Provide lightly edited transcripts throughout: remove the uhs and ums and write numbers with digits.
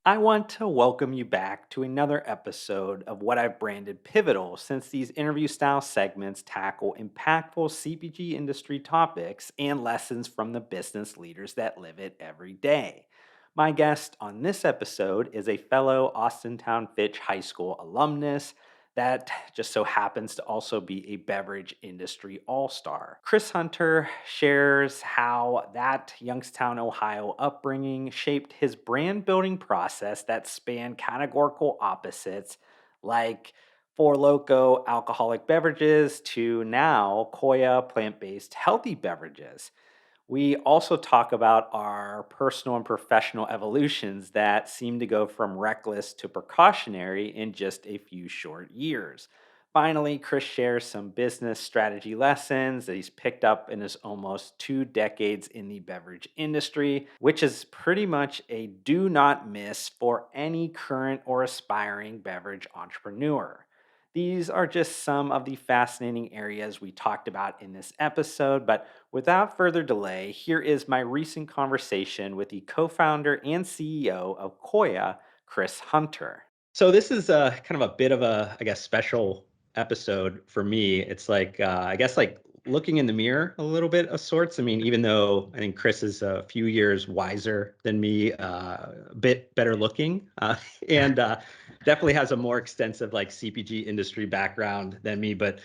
I want to welcome you back to another episode of what I've branded Pivotal, since these interview style segments tackle impactful CPG industry topics and lessons from the business leaders that live it every day. My guest on this episode is a fellow Austintown Fitch High School alumnus that just so happens to also be a beverage industry all star. Chris Hunter shares how that Youngstown, Ohio upbringing shaped his brand building process that spanned categorical opposites like Four Loko alcoholic beverages to now Koia plant based healthy beverages. We also talk about our personal and professional evolutions that seem to go from reckless to precautionary in just a few short years. Finally, Chris shares some business strategy lessons that he's picked up in his almost 2 decades in the beverage industry, which is pretty much a do not miss for any current or aspiring beverage entrepreneur. These are just some of the fascinating areas we talked about in this episode, but without further delay, here is my recent conversation with the co founder and CEO of Koia, Chris Hunter. So, this is kind of a bit of a, I guess, special episode for me. It's like, I guess, like looking in the mirror a little bit of sorts. I mean, even though I think Chris is a few years wiser than me, a bit better looking, and definitely has a more extensive like CPG industry background than me, but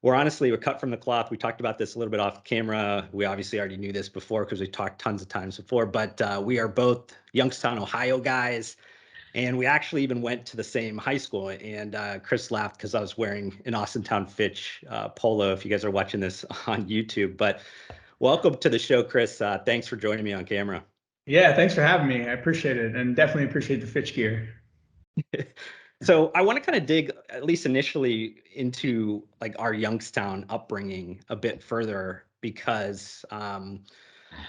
we're cut from the cloth. We talked about this a little bit off camera. We obviously already knew this before because we talked tons of times before, but we are both Youngstown, Ohio guys. And we actually even went to the same high school. And Chris laughed because I was wearing an Austintown Fitch polo, if you guys are watching this on YouTube. But welcome to the show, Chris. Thanks for joining me on camera. Yeah, thanks for having me. I appreciate it, and definitely appreciate the Fitch gear. So I want to kind of dig, at least initially, into like our Youngstown upbringing a bit further because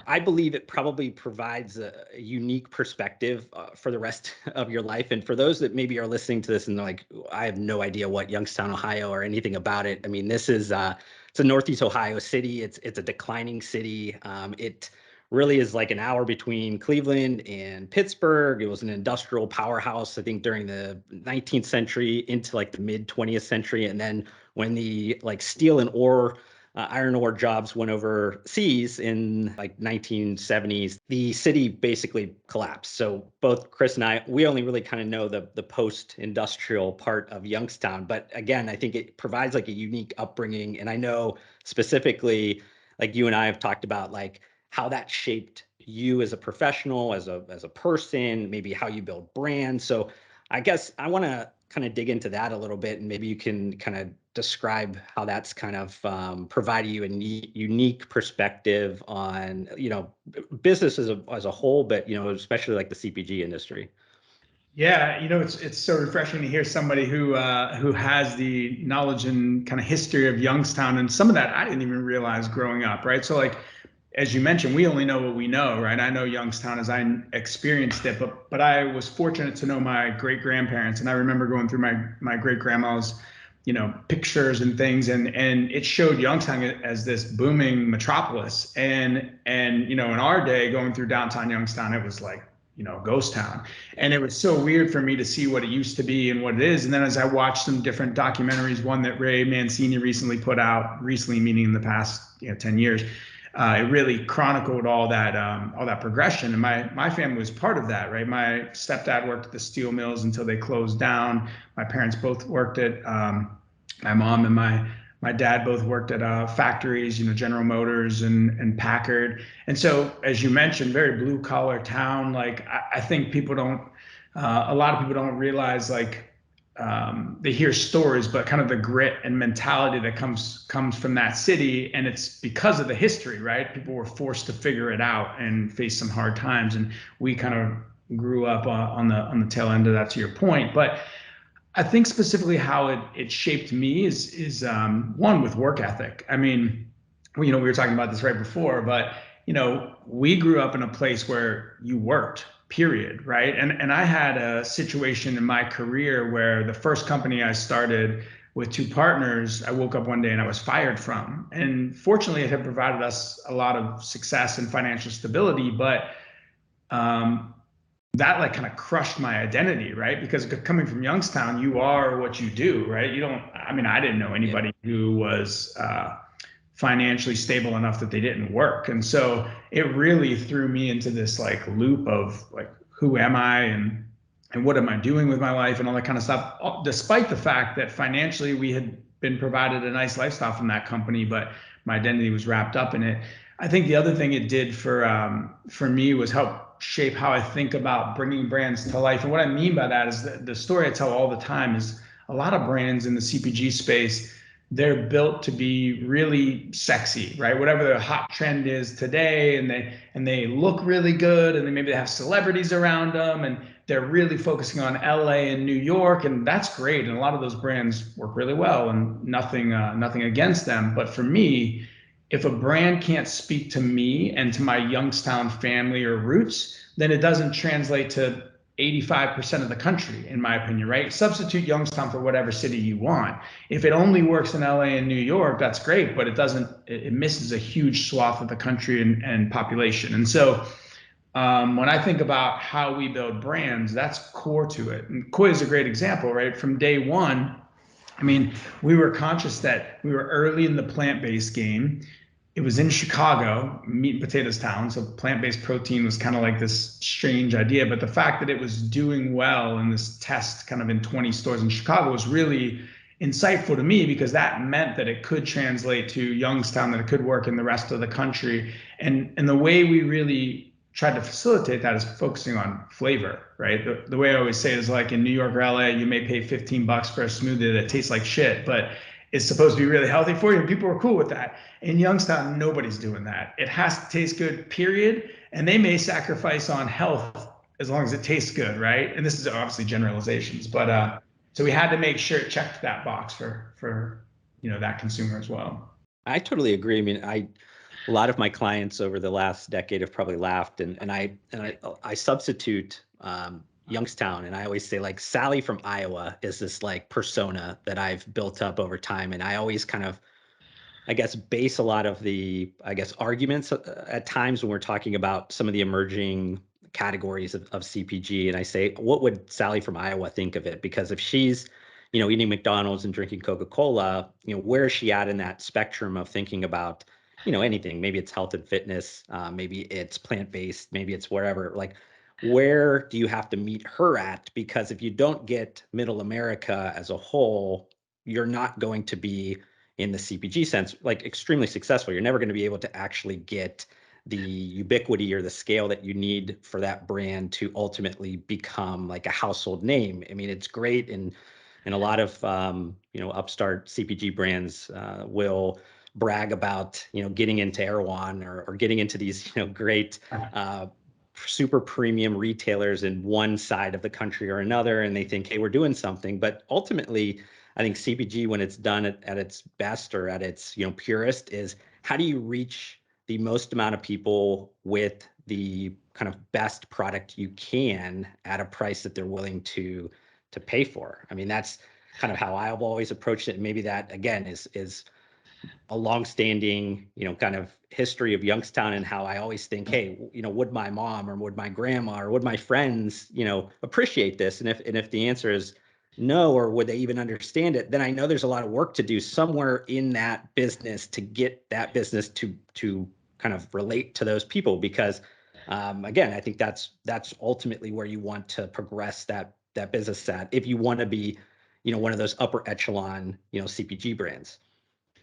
I believe it probably provides a unique perspective for the rest of your life. And for those that maybe are listening to this and they're like, I have no idea what Youngstown, Ohio, or anything about it. I mean, this is it's a Northeast Ohio city. It's a declining city. It really is like an hour between Cleveland and Pittsburgh. It was an industrial powerhouse, I think, during the 19th century into like the mid 20th century. And then when the like steel and ore iron ore jobs went overseas in like 1970s, the city basically collapsed. So both Chris and I, we only really kind of know the post-industrial part of Youngstown. But again, I think it provides like a unique upbringing. And I know specifically, like you and I have talked about, like how that shaped you as a professional, as a person, maybe how you build brands. So I guess I want to kind of dig into that a little bit, and maybe you can kind of describe how that's kind of provided you a unique perspective on business as a whole, but especially like the CPG industry. Yeah, it's so refreshing to hear somebody who has the knowledge and kind of history of Youngstown, and some of that I didn't even realize growing up, right? So like as you mentioned, we only know what we know, right? I know Youngstown as I experienced it, but I was fortunate to know my great grandparents, and I remember going through my great grandma's pictures and things, and it showed Youngstown as this booming metropolis, and in our day going through downtown Youngstown, it was like ghost town, and it was so weird for me to see what it used to be and what it is. And then as I watched some different documentaries, one that Ray Mancini recently put out, recently meaning in the past 10 years, it really chronicled all that progression, and my family was part of that, right? My stepdad worked at the steel mills until they closed down. My parents both worked at my mom and my dad both worked at factories, General Motors and Packard. And so, as you mentioned, very blue collar town. Like I think people don't, a lot of people don't realize like they hear stories, but kind of the grit and mentality that comes from that city, and it's because of the history, right? People were forced to figure it out and face some hard times, and we kind of grew up on the tail end of that. To your point, but I think specifically how it shaped me is one with work ethic. I mean, we were talking about this right before, but we grew up in a place where you worked, period, right? And I had a situation in my career where the first company I started with two partners, I woke up one day and I was fired from. And fortunately, it had provided us a lot of success and financial stability, but um, that like kind of crushed my identity, right? Because coming from Youngstown, you are what you do, right? You don't, I mean, I didn't know Yeah. anybody who was financially stable enough that they didn't work. And so it really threw me into this like loop of like, who am I, and what am I doing with my life and all that kind of stuff, despite the fact that financially we had been provided a nice lifestyle from that company, but my identity was wrapped up in it. I think the other thing it did for me was help shape how I think about bringing brands to life. And what I mean by that is the story I tell all the time is a lot of brands in the CPG space, they're built to be really sexy, right? Whatever the hot trend is today, and they look really good, and maybe they have celebrities around them, and they're really focusing on LA and New York, and that's great. And a lot of those brands work really well, and nothing against them. But for me, if a brand can't speak to me and to my Youngstown family or roots, then it doesn't translate to 85% of the country, in my opinion, right? Substitute Youngstown for whatever city you want. If it only works in LA and New York, that's great, but it misses a huge swath of the country and population. And so when I think about how we build brands, that's core to it. And Koia is a great example, right? From day one, I mean, we were conscious that we were early in the plant-based game. It was in Chicago, meat and potatoes town. So plant-based protein was kind of like this strange idea. But the fact that it was doing well in this test kind of in 20 stores in Chicago was really insightful to me, because that meant that it could translate to Youngstown, that it could work in the rest of the country. And the way we really tried to facilitate that is focusing on flavor, right? The way I always say it is like in New York or LA, you may pay 15 bucks for a smoothie that tastes like shit, but it's supposed to be really healthy for you. And people are cool with that. In Youngstown, nobody's doing that. It has to taste good, period. And they may sacrifice on health as long as it tastes good, right? And this is obviously generalizations, but so we had to make sure it checked that box for that consumer as well. I totally agree. I mean, a lot of my clients over the last decade have probably laughed, and I substitute Youngstown, and I always say like Sally from Iowa is this like persona that I've built up over time, and I always kind of, I guess, base a lot of the, I guess, arguments at times when we're talking about some of the emerging categories of CPG. And I say, what would Sally from Iowa think of it? Because if she's, eating McDonald's and drinking Coca-Cola, where is she at in that spectrum of thinking about, anything? Maybe it's health and fitness, maybe it's plant-based, maybe it's wherever. Like, where do you have to meet her at? Because if you don't get middle America as a whole, you're not going to be, in the CPG sense, like extremely successful. You're never going to be able to actually get the ubiquity or the scale that you need for that brand to ultimately become like a household name. I mean, it's great, and a lot of upstart CPG brands will brag about getting into Erewhon, or getting into these great super premium retailers in one side of the country or another, and they think, hey, we're doing something. But ultimately, I think CPG, when it's done at its best, or at its purest, is how do you reach the most amount of people with the kind of best product you can at a price that they're willing to pay for. I mean, that's kind of how I've always approached it. And maybe that again is a longstanding, kind of history of Youngstown, and how I always think, hey, would my mom or would my grandma or would my friends, appreciate this? And if the answer is no, or would they even understand it, then I know there's a lot of work to do somewhere in that business to get that business to kind of relate to those people. Because again, I think that's ultimately where you want to progress that business at, if you want to be, one of those upper echelon, CPG brands.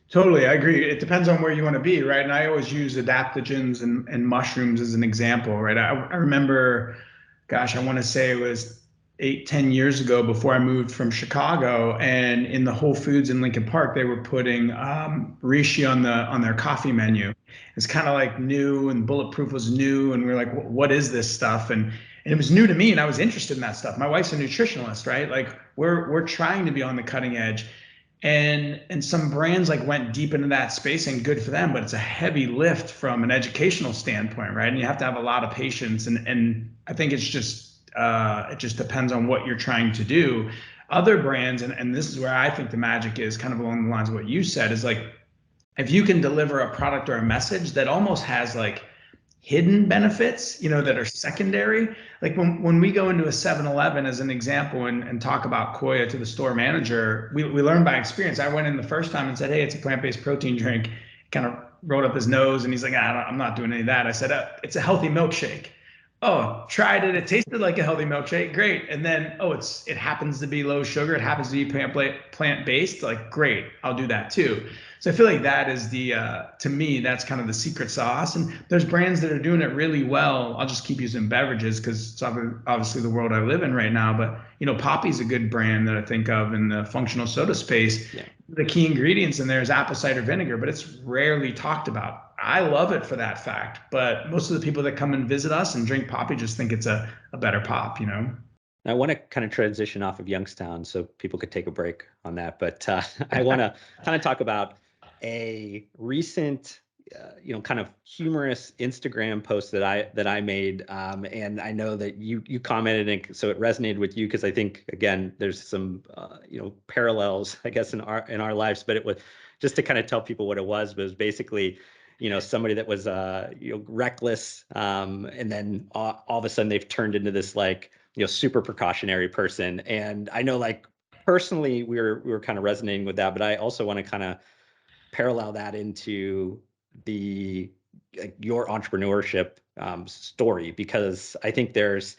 Totally, I agree. It depends on where you want to be, right? And I always use adaptogens and mushrooms as an example, right? I remember, gosh, I want to say it was 8, 10 years ago, before I moved from Chicago, and in the Whole Foods in Lincoln Park, they were putting reishi on their coffee menu. It's kind of like new, and Bulletproof was new, and we were like, what is this stuff? And it was new to me, and I was interested in that stuff. My wife's a nutritionalist, right? Like we're trying to be on the cutting edge, and some brands like went deep into that space, and good for them, but it's a heavy lift from an educational standpoint, right? And you have to have a lot of patience, and I think it just depends on what you're trying to do. Other brands, and this is where I think the magic is, kind of along the lines of what you said, is like if you can deliver a product or a message that almost has like hidden benefits, that are secondary. Like when we go into a 7-Eleven as an example and talk about Koia to the store manager, we learn by experience. I went in the first time and said, hey, it's a plant-based protein drink. Kind of rolled up his nose and he's like, I'm not doing any of that. I said, it's a healthy milkshake. Oh, tried it. It tasted like a healthy milkshake. Great. And then, it happens to be low sugar. It happens to be plant-based. Like, great. I'll do that too. So I feel like that is to me, that's kind of the secret sauce. And there's brands that are doing it really well. I'll just keep using beverages because it's obviously the world I live in right now. But, Poppy's a good brand that I think of in the functional soda space. Yeah. The key ingredients in there is apple cider vinegar, but it's rarely talked about. I love it for that fact, but most of the people that come and visit us and drink Poppy just think it's a better pop. I want to kind of transition off of Youngstown so people could take a break on that, but I want to kind of talk about a recent, kind of humorous Instagram post that I made, and I know that you commented, and so it resonated with you because I think again there's some parallels, I guess, in our lives, but it was just to kind of tell people what it was. But it was basically somebody that was reckless, and then all of a sudden they've turned into this like super precautionary person. And I know like personally we were kind of resonating with that, but I also want to kind of parallel that into the your entrepreneurship story, because I think there's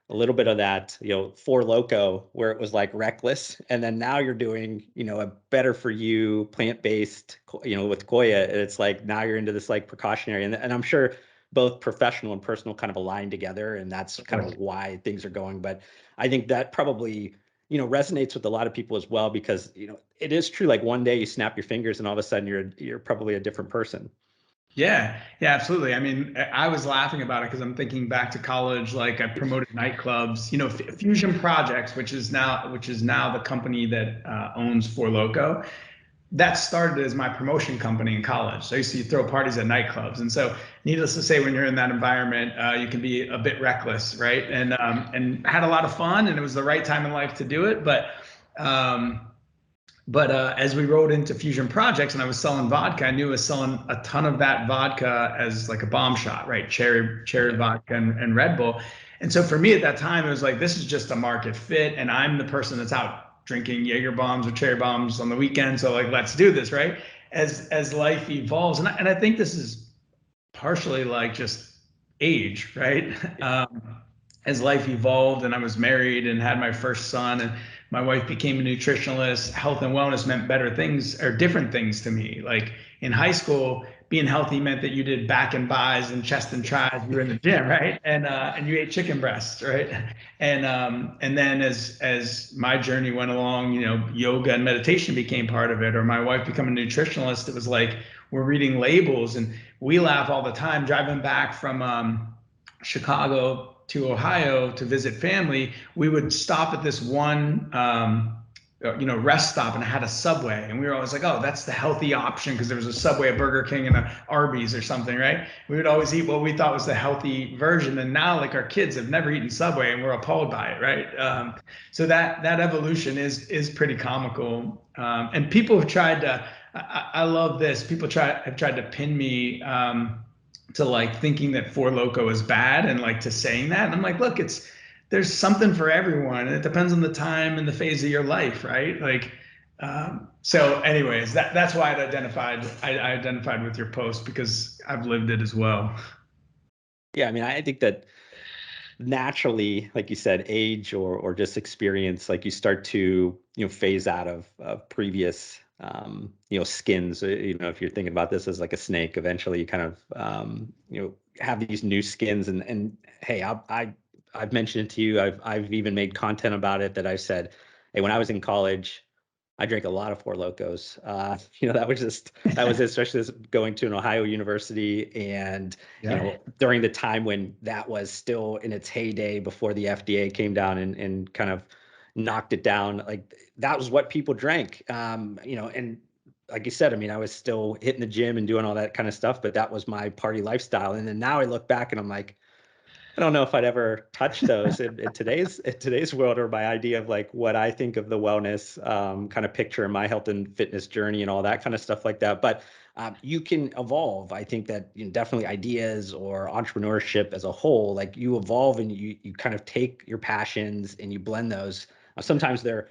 a little bit of that, Four Loko, where it was like reckless, and then now you're doing, a better for you plant-based, with Koia, and it's like now you're into this like precautionary, and I'm sure both professional and personal kind of align together, and that's kind of why things are going. But I think that probably, resonates with a lot of people as well, because it is true. Like one day you snap your fingers, and all of a sudden you're probably a different person. Yeah, yeah, absolutely. I mean, I was laughing about it because I'm thinking back to college. Like I promoted nightclubs, Fusion Projects, which is now the company that owns Four Loko. That started as my promotion company in college. So I used to throw parties at nightclubs, and so needless to say, when you're in that environment, you can be a bit reckless, right? And had a lot of fun, and it was the right time in life to do it. Um, but as we rode into Fusion Projects and I was selling vodka, I knew I was selling a ton of that vodka as like a bomb shot, right? Cherry vodka and Red Bull. And so for me at that time, it was like, this is just a market fit. And I'm the person that's out drinking Jaeger bombs or cherry bombs on the weekend. So like, let's do this, right? As life evolves. And I think this is partially like just age, right? As life evolved and I was married and had my first son and my wife became a nutritionalist, health and wellness meant better things or different things to me. Like in high school, being healthy meant that you did back and buys and chest and tries. You were in the gym, right? And you ate chicken breasts, right? And then as my journey went along, yoga and meditation became part of it. Or my wife became a nutritionalist. It was like we're reading labels, and we laugh all the time driving back from Chicago to Ohio to visit family. We would stop at this one rest stop, and it had a Subway, and we were always like, oh, that's the healthy option because there was a Subway, a Burger King, and a Arby's or something, right? We would always eat what we thought was the healthy version, and now like our kids have never eaten Subway and we're appalled by it, right? So that evolution is pretty comical, and people have tried to. I love this. People have tried to pin me to like thinking that Four Loko is bad and like to saying that. And I'm like, look, there's something for everyone. And it depends on the time and the phase of your life, right? Like, so anyways, that's why I identified with your post because I've lived it as well. Yeah, I mean, I think that naturally, like you said, age or just experience, like you start to phase out of previous skins. If you're thinking about this as like a snake, eventually you kind of have these new skins. And hey, I've mentioned it to you. I've even made content about it that I said, hey, when I was in college, I drank a lot of Four Locos. That was especially going to an Ohio university, and Yeah. during the time when that was still in its heyday before the FDA came down and kind of knocked it down. Like that was what people drank. And like you said, I mean, I was still hitting the gym and doing all that kind of stuff, but that was my party lifestyle. And then now I look back and I'm like, I don't know if I'd ever touch those in today's world, or my idea of like what I think of the wellness kind of picture in my health and fitness journey and all that kind of stuff like that. But you can evolve. I think that, definitely ideas or entrepreneurship as a whole, like you evolve and you kind of take your passions and you blend those. Sometimes they're,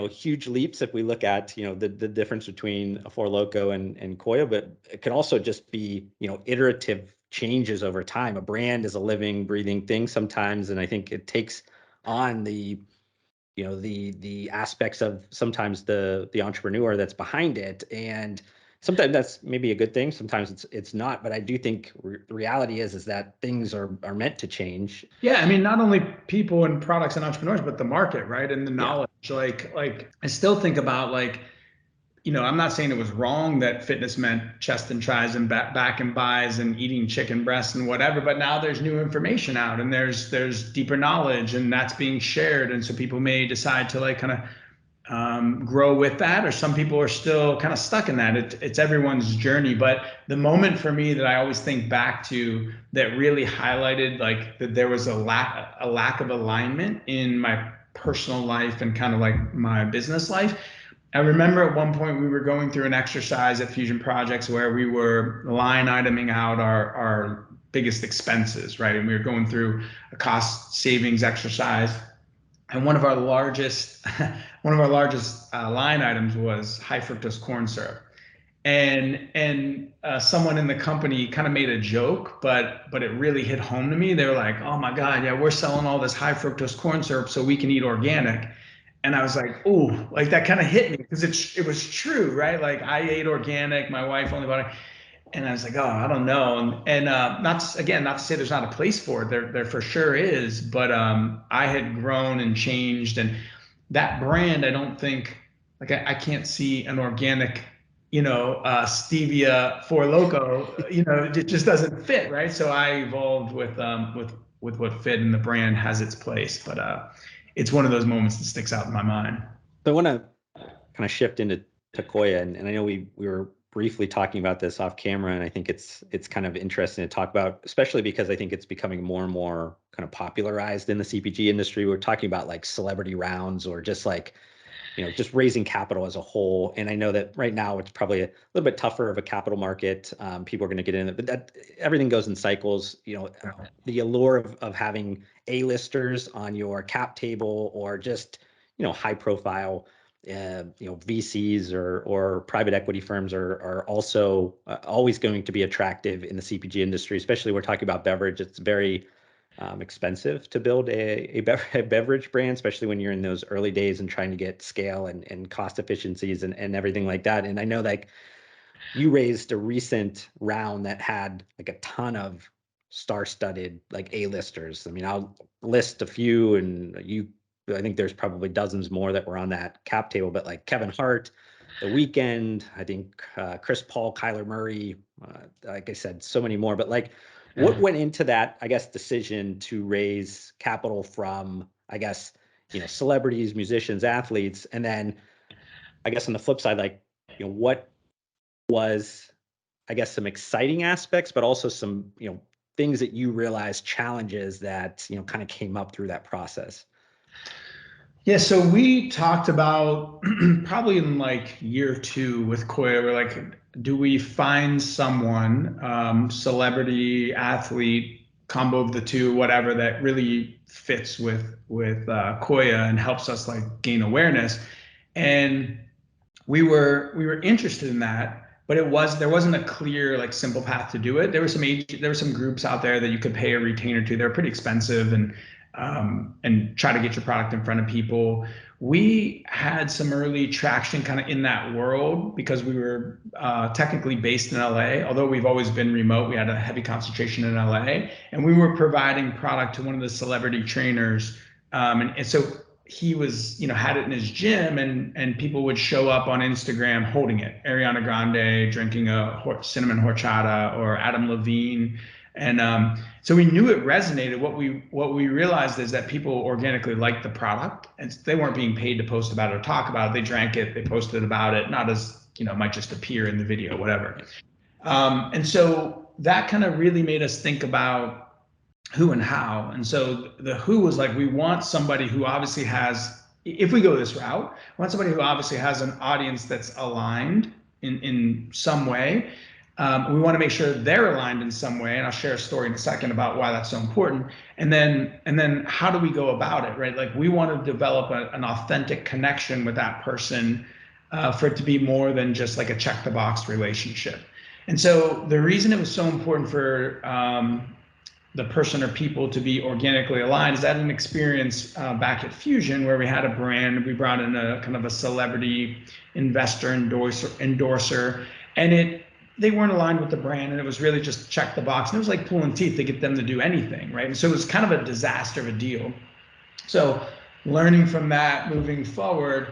huge leaps if we look at, the difference between a Four Loko and Koia, but it can also just be, iterative changes over time. A brand is a living, breathing thing sometimes, and I think it takes on the aspects of sometimes the entrepreneur that's behind it, and sometimes that's maybe a good thing, sometimes it's not, but I do think the reality is that things are meant to change. Yeah, I mean, not only people and products and entrepreneurs, but the market, right? And the Yeah. knowledge. Like I still think about like, I'm not saying it was wrong that fitness meant chest and tries and back and buys and eating chicken breasts and whatever, but now there's new information out and there's deeper knowledge and that's being shared. And so people may decide to like kind of grow with that, or some people are still kind of stuck in that. It's everyone's journey. But the moment for me that I always think back to that really highlighted like that there was a lack of alignment in my personal life and kind of like my business life. I remember at one point we were going through an exercise at Fusion Projects where we were line iteming out our biggest expenses, right? And we were going through a cost savings exercise. And one of our largest line items was high fructose corn syrup. And someone in the company kind of made a joke, but it really hit home to me. They were like, "Oh my God, yeah, we're selling all this high fructose corn syrup so we can eat organic." And I was like, "Ooh," like that kind of hit me because it was true, right? Like I ate organic, my wife only bought it. And I was like, oh, I don't know. And not to say there's not a place for it. There for sure is. But I had grown and changed. And that brand, I don't think, like I can't see an organic, stevia Four Loko, it just doesn't fit, right? So I evolved with what fit, and the brand has its place. But it's one of those moments that sticks out in my mind. So I want to kind of shift into Koia, and I know we were briefly talking about this off camera, and I think it's kind of interesting to talk about, especially because I think it's becoming more and more kind of popularized in the CPG industry. We're talking about like celebrity rounds or just like, just raising capital as a whole. And I know that right now it's probably a little bit tougher of a capital market. People are going to get in it, but that everything goes in cycles. The allure of having A-listers on your cap table or just, high profile, VCs or private equity firms are also always going to be attractive in the CPG industry, especially we're talking about beverage. It's very expensive to build a beverage brand, especially when you're in those early days and trying to get scale and cost efficiencies and everything like that. And I know like you raised a recent round that had like a ton of star-studded like A-listers. I mean, I'll list a few, and I think there's probably dozens more that were on that cap table, but like Kevin Hart, The Weeknd, I think Chris Paul, Kyler Murray, like I said, so many more. But like, what went into that, I guess, decision to raise capital from, I guess, celebrities, musicians, athletes, and then I guess on the flip side, like, what was, I guess, some exciting aspects, but also some, things that you realized, challenges that, kind of came up through that process? Yeah, so we talked about probably in like year two with Koia, we're like, do we find someone, celebrity, athlete, combo of the two, whatever, that really fits with Koia and helps us like gain awareness? And we were interested in that, but there wasn't a clear like simple path to do it. There were some groups out there that you could pay a retainer to. They're pretty expensive and try to get your product in front of people. We had some early traction kind of in that world because we were technically based in LA. Although we've always been remote, we had a heavy concentration in LA, and we were providing product to one of the celebrity trainers. And so he was, had it in his gym, and people would show up on Instagram holding it. Ariana Grande drinking a cinnamon horchata, or Adam Levine. And so we knew it resonated. What we realized is that people organically liked the product, and they weren't being paid to post about it or talk about it. They drank it, they posted about it, not as, might just appear in the video, whatever. And so that kind of really made us think about who and how. And so the who was like, we want somebody who obviously has, if we go this route, we want somebody who obviously has an audience that's aligned in some way. We want to make sure they're aligned in some way, and I'll share a story in a second about why that's so important. And then how do we go about it, right? Like, we want to develop an authentic connection with that person for it to be more than just like a check the box relationship. And so the reason it was so important for the person or people to be organically aligned is that an experience back at Fusion where we had a brand, we brought in a kind of a celebrity investor endorser, and they weren't aligned with the brand, and it was really just check the box, and it was like pulling teeth to get them to do anything, right? And so it was kind of a disaster of a deal. So learning from that, moving forward,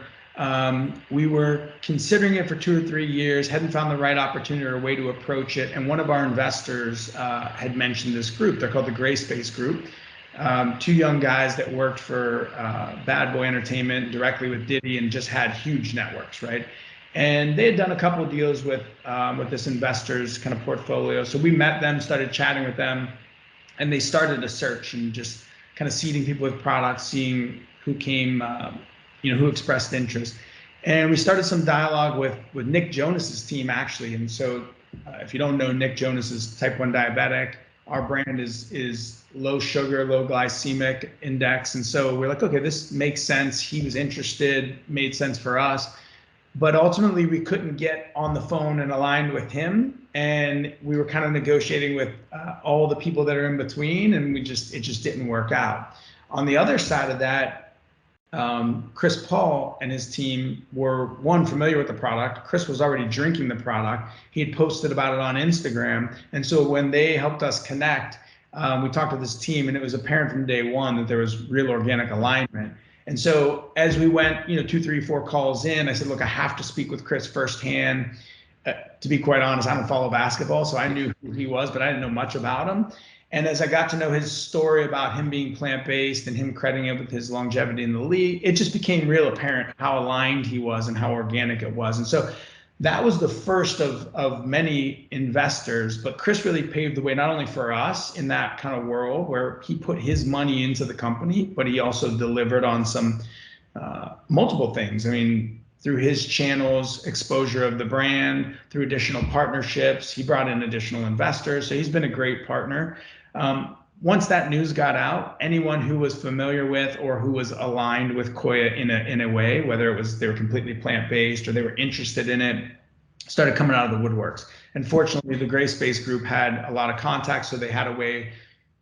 we were considering it for 2 or 3 years, hadn't found the right opportunity or way to approach it. And one of our investors had mentioned this group. They're called the Gray Space Group. 2 young guys that worked for Bad Boy Entertainment directly with Diddy and just had huge networks, right? And they had done a couple of deals with this investor's kind of portfolio. So we met them, started chatting with them, and they started a search and just kind of seeding people with products, seeing who came, who expressed interest. And we started some dialogue with Nick Jonas's team, actually. And so if you don't know, Nick Jonas is type 1 diabetic. Our brand is low sugar, low glycemic index. And so we're like, okay, this makes sense. He was interested, made sense for us. But ultimately, we couldn't get on the phone and aligned with him. And we were kind of negotiating with all the people that are in between, and it just didn't work out. On the other side of that, Chris Paul and his team were, one, familiar with the product. Chris was already drinking the product. He had posted about it on Instagram. And so when they helped us connect, we talked to this team, and it was apparent from day one that there was real organic alignment. And so as we went, 2, 3, 4 calls in, I said, look, I have to speak with Chris firsthand. To be quite honest, I don't follow basketball, so I knew who he was, but I didn't know much about him. And as I got to know his story about him being plant-based and him crediting it with his longevity in the league, it just became real apparent how aligned he was and how organic it was. And so that was the first of many investors, but Chris really paved the way not only for us in that kind of world where he put his money into the company, but he also delivered on some multiple things. I mean, through his channels, exposure of the brand, through additional partnerships, he brought in additional investors. So he's been a great partner. Once that news got out, anyone who was familiar with or who was aligned with Koia in a way, whether it was they were completely plant-based or they were interested in it, started coming out of the woodworks. And fortunately, the Gray Space Group had a lot of contacts, so they had a way,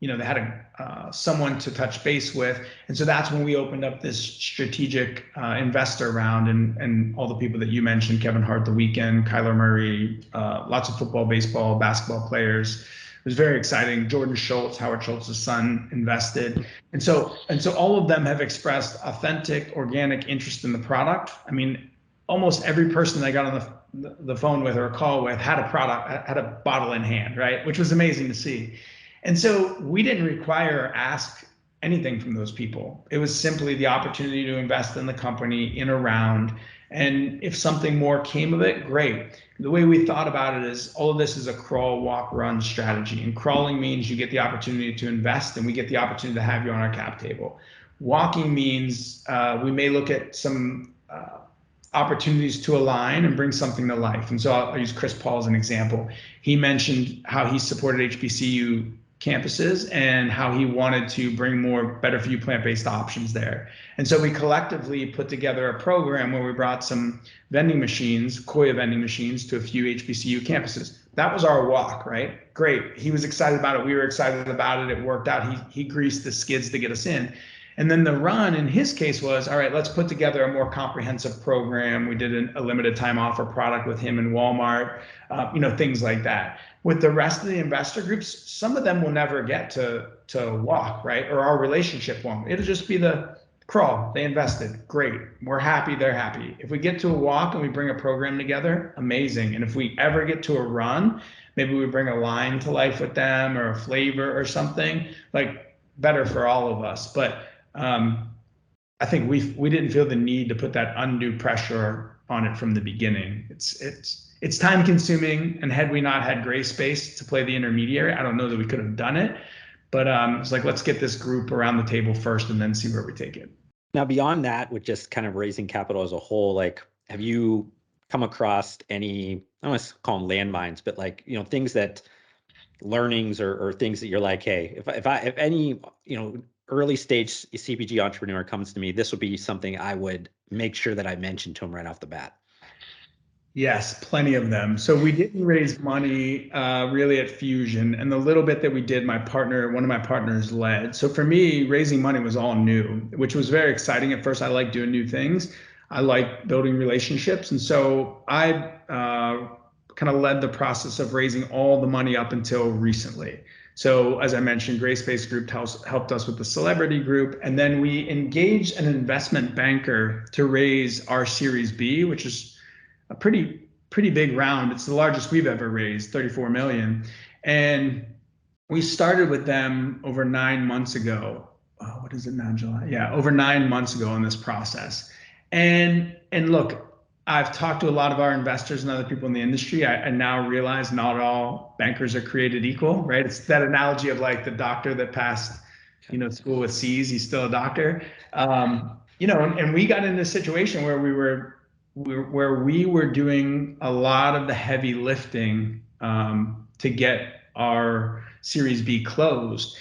they had someone to touch base with. And so that's when we opened up this strategic investor round, and all the people that you mentioned, Kevin Hart, The Weeknd, Kyler Murray, lots of football, baseball, basketball players. It was very exciting. Jordan Schultz, Howard Schultz's son, invested. And so all of them have expressed authentic, organic interest in the product. I mean, almost every person I got on the phone with or a call with had a bottle in hand, right? Which was amazing to see. And so we didn't require or ask anything from those people. It was simply the opportunity to invest in the company in a round. And if something more came of it, great. The way we thought about it is all of this is a crawl, walk, run strategy. And crawling means you get the opportunity to invest, and we get the opportunity to have you on our cap table. Walking means we may look at some opportunities to align and bring something to life. And so I'll use Chris Paul as an example. He mentioned how he supported HBCU campuses and how he wanted to bring more better for you plant-based options there. And so we collectively put together a program where we brought some vending machines, Koia vending machines, to a few HBCU campuses. That was our walk, right? Great. He was excited about it. We were excited about it. It worked out. He greased the skids to get us in. And then the run in his case was, all right, let's put together a more comprehensive program. We did a limited time offer product with him in Walmart, things like that. With the rest of the investor groups, some of them will never get to walk, right? Or our relationship won't. It'll just be the crawl. They invested. Great. We're happy. They're happy. If we get to a walk and we bring a program together, amazing. And if we ever get to a run, maybe we bring a line to life with them or a flavor or something, like better for all of us. But I think we didn't feel the need to put that undue pressure on it from the beginning. It's time consuming, and had we not had Gray Space to play the intermediary, I don't know that we could have done it. But it's like, let's get this group around the table first and then see where we take it. Now, beyond that, with just kind of raising capital as a whole, like, have you come across any, I don't want to call them landmines, but like, things that learnings or things that you're like, hey, if any, early stage CPG entrepreneur comes to me, this would be something I would make sure that I mention to them right off the bat. Yes, plenty of them. So we didn't raise money really at Fusion, and the little bit that we did, one of my partners led. So for me, raising money was all new, which was very exciting. At first, I like doing new things. I like building relationships, and so I kind of led the process of raising all the money up until recently. So as I mentioned, Gray Space Group helped us with the celebrity group, and then we engaged an investment banker to raise our Series B, which is a pretty big round. It's the largest we've ever raised, 34 million. And we started with them over 9 months ago. What is it now, July? Yeah, over 9 months ago in this process. And look, I've talked to a lot of our investors and other people in the industry. I now realize not all bankers are created equal, right? It's that analogy of like the doctor that passed, school with C's, he's still a doctor. And we got in a situation where we were doing a lot of the heavy lifting to get our Series B closed.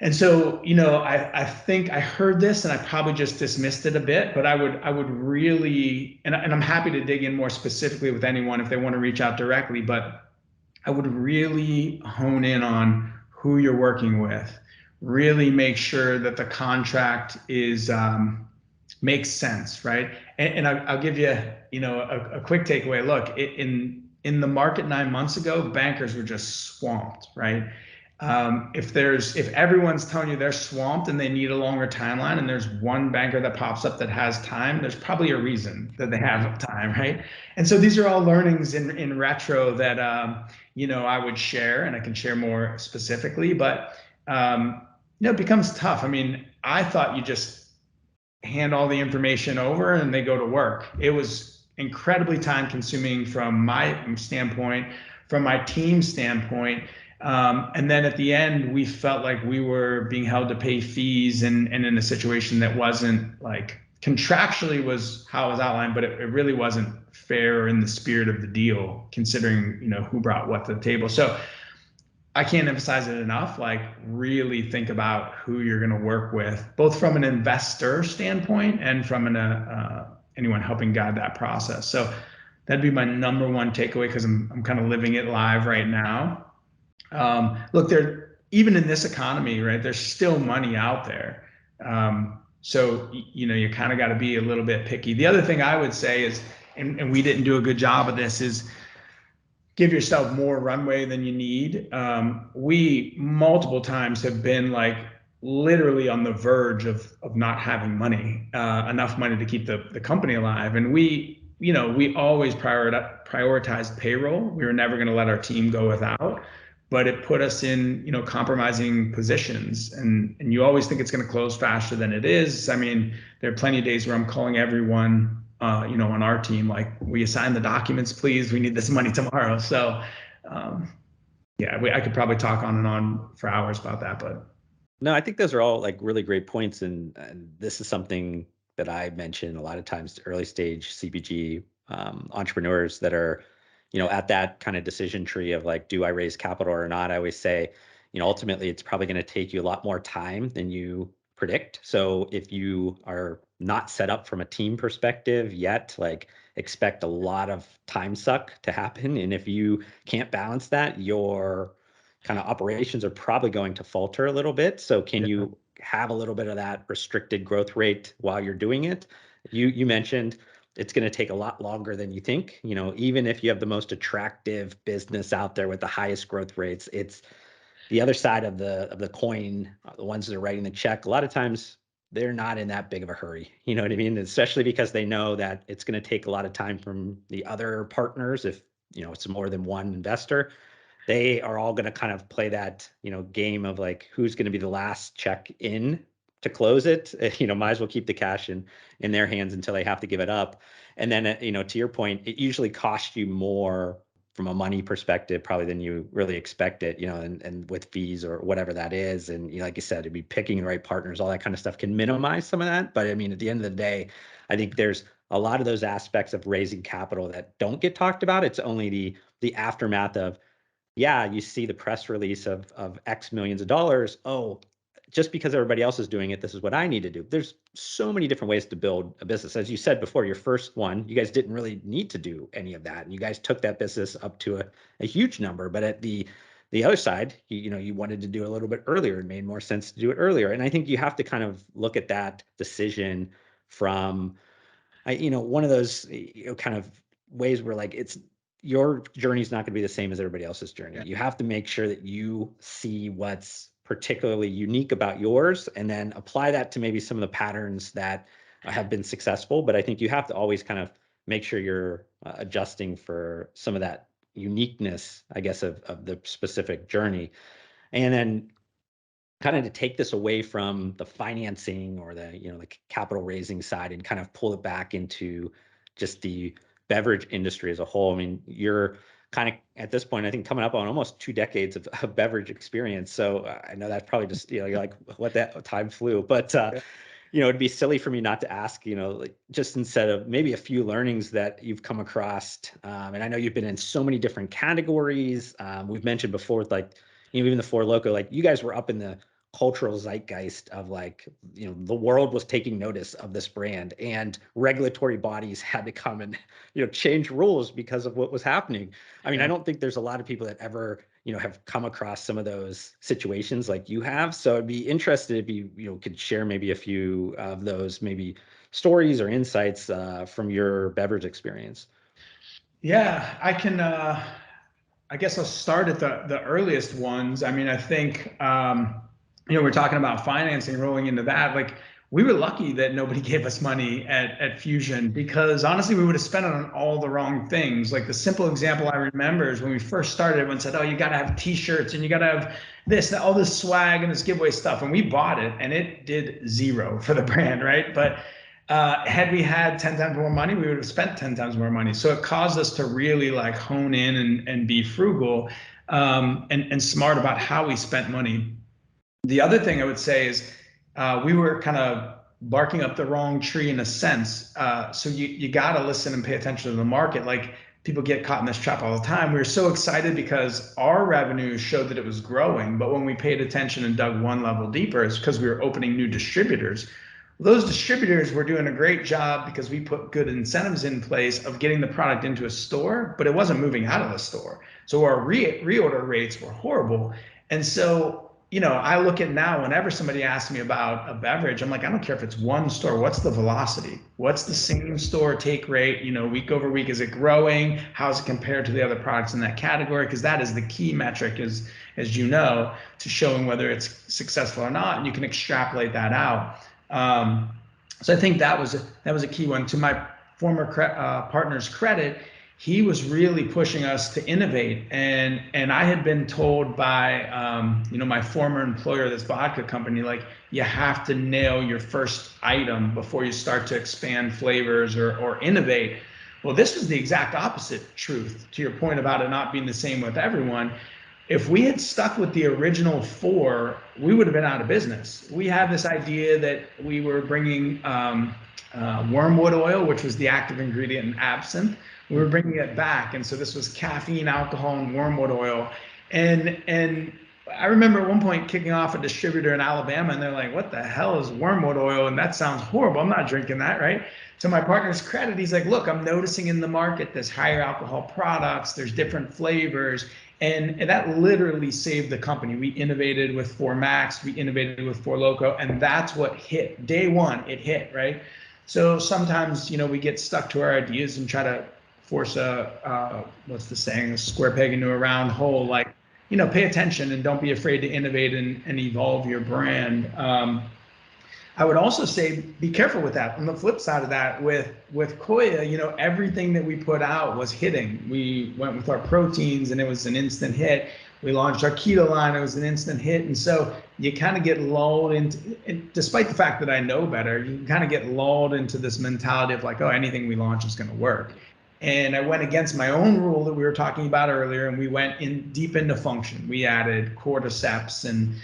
And so, I think I heard this and I probably just dismissed it a bit, but I would really, and I'm happy to dig in more specifically with anyone if they want to reach out directly, but I would really hone in on who you're working with, really make sure that the contract is, makes sense, right? And I'll give you, a quick takeaway. Look, in the market 9 months ago, bankers were just swamped, right? If everyone's telling you they're swamped and they need a longer timeline, and there's one banker that pops up that has time, there's probably a reason that they have time, right? And so these are all learnings in retro that I would share, and I can share more specifically, but it becomes tough. I mean, I thought you just hand all the information over and they go to work. It was incredibly time consuming from my standpoint, from my team's standpoint. And then at the end, we felt like we were being held to pay fees and in a situation that wasn't like contractually was how it was outlined, but it really wasn't fair in the spirit of the deal, considering, who brought what to the table. So I can't emphasize it enough. Like, really think about who you're going to work with, both from an investor standpoint and from anyone helping guide that process. So that'd be my number one takeaway, because I'm kind of living it live right now. Look, even in this economy, right, there's still money out there. So you kind of got to be a little bit picky. The other thing I would say is, and we didn't do a good job of this, is give yourself more runway than you need. We multiple times have been like literally on the verge of not having money, enough money to keep the company alive. And we always prioritized payroll. We were never going to let our team go without, but it put us in, compromising positions. And you always think it's going to close faster than it is. I mean, there are plenty of days where I'm calling everyone, on our team, like, we assign the documents, please, we need this money tomorrow. So, I could probably talk on and on for hours about that, but. No, I think those are all like really great points. And this is something that I mention a lot of times to early stage CPG entrepreneurs that are, at that kind of decision tree of like, do I raise capital or not? I always say, ultimately it's probably going to take you a lot more time than you predict. So if you are not set up from a team perspective yet, like, expect a lot of time suck to happen. And if you can't balance that, your kind of operations are probably going to falter a little bit. So can you have a little bit of that restricted growth rate while you're doing it? You mentioned it's going to take a lot longer than you think. Even if you have the most attractive business out there with the highest growth rates, it's the other side of the coin, the ones that are writing the check. A lot of times they're not in that big of a hurry. You know what I mean? Especially because they know that it's going to take a lot of time from the other partners. If it's more than one investor, they are all going to kind of play that game of like, who's going to be the last check in to close it. Might as well keep the cash in their hands until they have to give it up. And then to your point, it usually costs you more from a money perspective probably than you really expect it, and with fees or whatever that is. And like you said, it'd be picking the right partners, all that kind of stuff can minimize some of that. But I mean, at the end of the day, I think there's a lot of those aspects of raising capital that don't get talked about. It's only the aftermath of, yeah, you see the press release of X millions of dollars. Oh, just because everybody else is doing it, this is what I need to do. There's so many different ways to build a business. As you said before, your first one, you guys didn't really need to do any of that. And you guys took that business up to a huge number. But at the other side, you wanted to do a little bit earlier. It made more sense to do it earlier. And I think you have to kind of look at that decision from, one of those, kind of ways where like your journey is not going to be the same as everybody else's journey. Yeah. You have to make sure that you see what's particularly unique about yours and then apply that to maybe some of the patterns that have been successful. But I think you have to always kind of make sure you're adjusting for some of that uniqueness, I guess, of the specific journey. And then kind of to take this away from the financing or the capital raising side and kind of pull it back into just the beverage industry as a whole. I mean, you're kind of at this point, I think, coming up on almost 2 decades of beverage experience. So I know that's probably just, you're like, what, that time flew. But it'd be silly for me not to ask, like, just instead of maybe a few learnings that you've come across. And I know you've been in so many different categories. We've mentioned before with like, even the Four Loko, like you guys were up in the cultural zeitgeist of like, the world was taking notice of this brand and regulatory bodies had to come and, change rules because of what was happening. I mean, I don't think there's a lot of people that ever, have come across some of those situations like you have. So I'd be interested if you, could share maybe a few of those maybe stories or insights from your beverage experience. Yeah, I can. I guess I'll start at the earliest ones. I mean, I think we're talking about financing, rolling into that. Like, we were lucky that nobody gave us money at Fusion, because honestly, we would have spent it on all the wrong things. Like, the simple example I remember is when we first started, everyone said, "Oh, you got to have T-shirts and you got to have this, that, all this swag and this giveaway stuff." And we bought it, and it did zero for the brand, right? But had we had 10 times more money, we would have spent 10 times more money. So it caused us to really like hone in and be frugal and smart about how we spent money. The other thing I would say is we were kind of barking up the wrong tree in a sense. So you got to listen and pay attention to the market. Like, people get caught in this trap all the time. We were so excited because our revenue showed that it was growing. But when we paid attention and dug one level deeper, it's because we were opening new distributors. Those distributors were doing a great job because we put good incentives in place of getting the product into a store, but it wasn't moving out of the store. So our reorder rates were horrible. And so, I look at now, whenever somebody asks me about a beverage, I'm like, I don't care if it's one store. What's the velocity? What's the same store take rate? Week over week, is it growing? How's it compared to the other products in that category? Because that is the key metric, as to showing whether it's successful or not. And you can extrapolate that out. So I think that was a key one. To my former partner's credit, he was really pushing us to innovate, and I had been told by my former employer, this vodka company, like, you have to nail your first item before you start to expand flavors or innovate. Well, this was the exact opposite truth, to your point about it not being the same with everyone. If we had stuck with the original 4, we would have been out of business. We had this idea that we were bringing wormwood oil, which was the active ingredient in absinthe. We were bringing it back, and so this was caffeine, alcohol, and wormwood oil. And I remember at one point kicking off a distributor in Alabama, and they're like, "What the hell is wormwood oil? And that sounds horrible. I'm not drinking that," right? To my partner's credit, he's like, "Look, I'm noticing in the market there's higher alcohol products, there's different flavors." And that literally saved the company. We innovated with 4 Max, we innovated with Four Loko, and that's what hit. Day one, it hit, right? So sometimes, we get stuck to our ideas and try to force what's the saying, a square peg into a round hole. Like, pay attention and don't be afraid to innovate and evolve your brand. I would also say, be careful with that. On the flip side of that, with Koia, everything that we put out was hitting. We went with our proteins and it was an instant hit. We launched our keto line, it was an instant hit. And so you kind of get lulled into, despite the fact that I know better, you kind of get lulled into this mentality of like, oh, anything we launch is going to work. And I went against my own rule that we were talking about earlier, and we went in deep into function. We added cordyceps and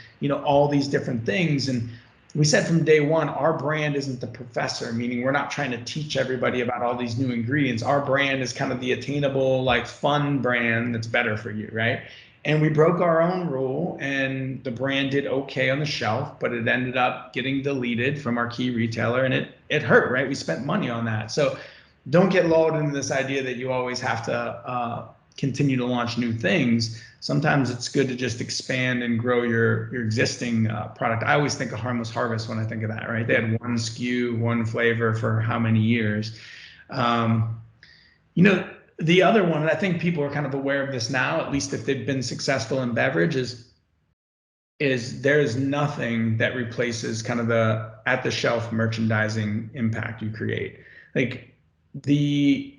all these different things. And we said from day one, our brand isn't the professor, meaning we're not trying to teach everybody about all these new ingredients. Our brand is kind of the attainable, like fun brand that's better for you, right? And we broke our own rule, and the brand did okay on the shelf, but it ended up getting deleted from our key retailer, and it hurt, right? We spent money on that. So don't get lulled into this idea that you always have to continue to launch new things. Sometimes it's good to just expand and grow your existing product. I always think of Harmless Harvest when I think of that, right? They had one SKU, one flavor for how many years. Um, you know, the other one, and I think people are kind of aware of this now, at least if they've been successful in beverage, is there is nothing that replaces kind of the at the shelf merchandising impact you create. Like the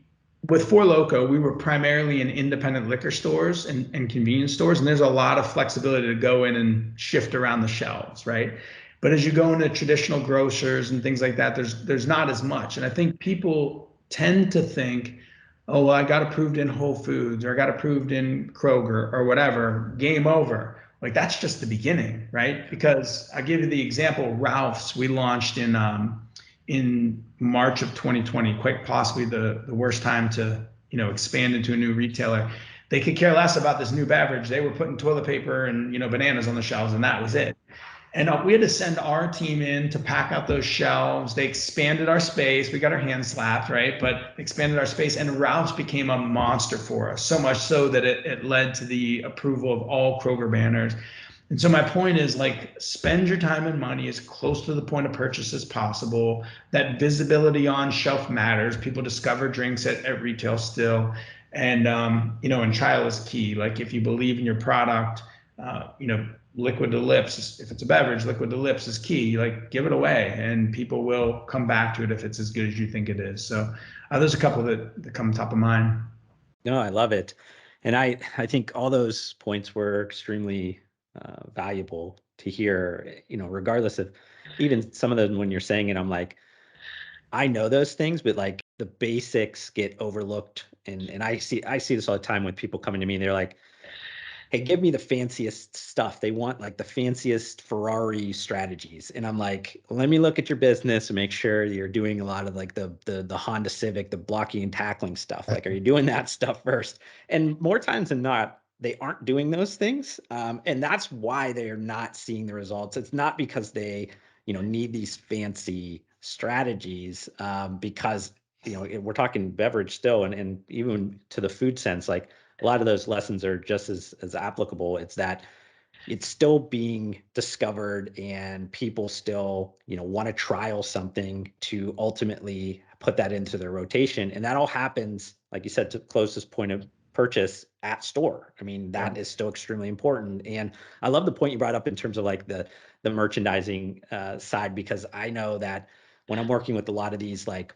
with Four Loko, we were primarily in independent liquor stores and convenience stores, and there's a lot of flexibility to go in and shift around the shelves, right? But as you go into traditional grocers and things like that, there's not as much. And I think people tend to think, oh, well, I got approved in Whole Foods or I got approved in Kroger or whatever, game over. Like that's just the beginning, right? Because I give you the example, Ralph's, we launched in March of 2020, quite possibly the worst time to expand into a new retailer. They could care less about this new beverage. They were putting toilet paper and bananas on the shelves, and that was it. And we had to send our team in to pack out those shelves. They expanded our space. We got our hands slapped, right? But expanded our space. And Ralph's became a monster for us, so much so that it led to the approval of all Kroger banners. And so my point is, like, spend your time and money as close to the point of purchase as possible. That visibility on shelf matters. People discover drinks at retail still. And, and trial is key. Like if you believe in your product, liquid to lips, if it's a beverage, liquid to lips is key. Like give it away and people will come back to it if it's as good as you think it is. So there's a couple that come top of mind. No, I love it. And I think all those points were extremely valuable to hear, regardless of even some of them when you're saying it, I'm like, I know those things, but like the basics get overlooked. And I see this all the time with people coming to me and they're like, hey, give me the fanciest stuff. They want like the fanciest Ferrari strategies. And I'm like, let me look at your business and make sure you're doing a lot of like the Honda Civic, the blocking and tackling stuff. Like, are you doing that stuff first? And more times than not, they aren't doing those things. And that's why they are not seeing the results. It's not because they, need these fancy strategies, because, we're talking beverage still, and even to the food sense, like, a lot of those lessons are just as applicable. It's that it's still being discovered and people still, want to trial something to ultimately put that into their rotation. And that all happens, like you said, to closest point of purchase at store. I mean, that is still extremely important. And I love the point you brought up in terms of like the merchandising side, because I know that when I'm working with a lot of these like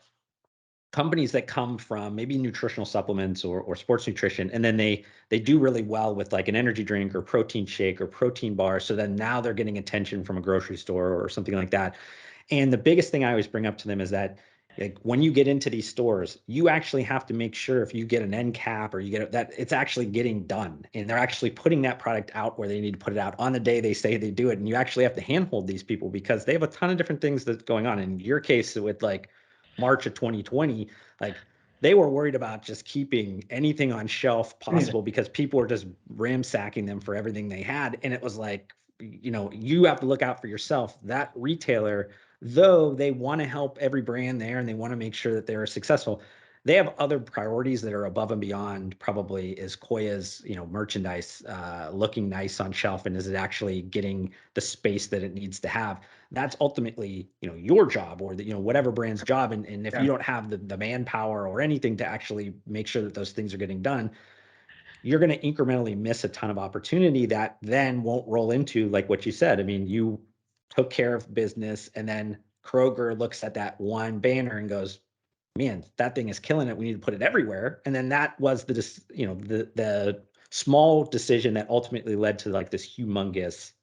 companies that come from maybe nutritional supplements or sports nutrition, and then they do really well with like an energy drink or protein shake or protein bar, so then now they're getting attention from a grocery store or something like that. And the biggest thing I always bring up to them is that, like, when you get into these stores, you actually have to make sure if you get an end cap or you get that it's actually getting done and they're actually putting that product out where they need to put it out on the day they say they do it. And you actually have to handhold these people because they have a ton of different things that's going on. In your case with like March of 2020, like they were worried about just keeping anything on shelf possible because people were just ransacking them for everything they had. And it was like, you have to look out for yourself. That retailer, though they want to help every brand there and they want to make sure that they're successful, they have other priorities that are above and beyond probably is Koia's, merchandise looking nice on shelf, and is it actually getting the space that it needs to have. That's ultimately, your job, or the, whatever brand's job. And if you don't have the manpower or anything to actually make sure that those things are getting done, you're going to incrementally miss a ton of opportunity that then won't roll into like what you said. I mean, you took care of business, and then Kroger looks at that one banner and goes, man, that thing is killing it. We need to put it everywhere. And then that was the small decision that ultimately led to like this humongous,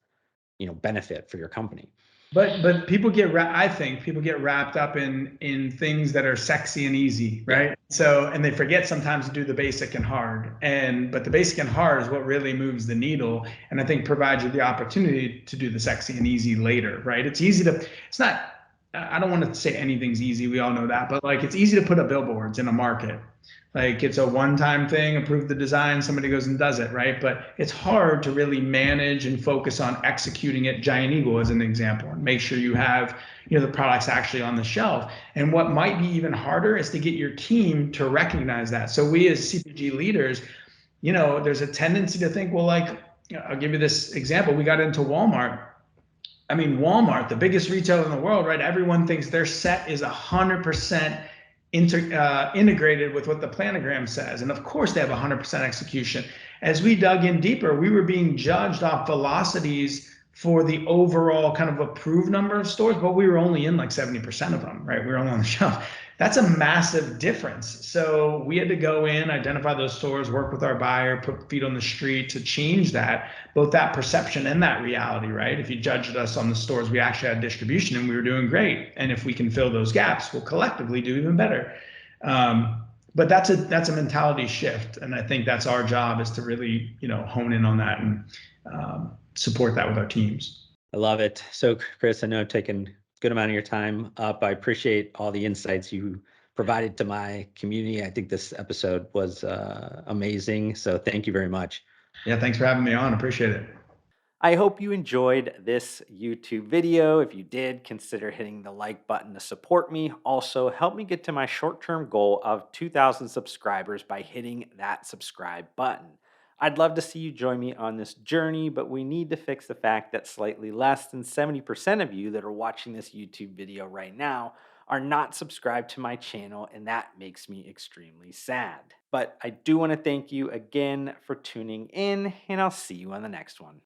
benefit for your company. But people get I think people get wrapped up in things that are sexy and easy, Yeah. right? So and they forget sometimes to do the basic and hard. And but the basic and hard is what really moves the needle, and I think provides you the opportunity to do the sexy and easy later, right? It's easy to it's not I don't want to say anything's easy, we all know that, but like it's easy to put up billboards in a market. Like it's a one-time thing, approve the design, somebody goes and does it, right? But it's hard to really manage and focus on executing it. Giant Eagle as an example, and make sure you have, the products actually on the shelf. And what might be even harder is to get your team to recognize that. So we as CPG leaders, there's a tendency to think, well, like, I'll give you this example. We got into Walmart. I mean, Walmart, the biggest retailer in the world, right? Everyone thinks their set is 100% integrated with what the planogram says. And of course, they have 100% execution. As we dug in deeper, we were being judged off velocities for the overall kind of approved number of stores, but we were only in like 70% of them, right? We were only on the shelf. That's a massive difference. So we had to go in, identify those stores, work with our buyer, put feet on the street to change that, both that perception and that reality, right? If you judged us on the stores we actually had distribution and we were doing great, and if we can fill those gaps, we'll collectively do even better. But that's a mentality shift, and I think that's our job, is to really hone in on that and support that with our teams. I love it. So, Chris, I know I've taken a good amount of your time up. I appreciate all the insights you provided to my community. I think this episode was amazing. So, thank you very much. Yeah, thanks for having me on. Appreciate it. I hope you enjoyed this YouTube video. If you did, consider hitting the like button to support me. Also, help me get to my short-term goal of 2,000 subscribers by hitting that subscribe button. I'd love to see you join me on this journey, but we need to fix the fact that slightly less than 70% of you that are watching this YouTube video right now are not subscribed to my channel, and that makes me extremely sad. But I do want to thank you again for tuning in, and I'll see you on the next one.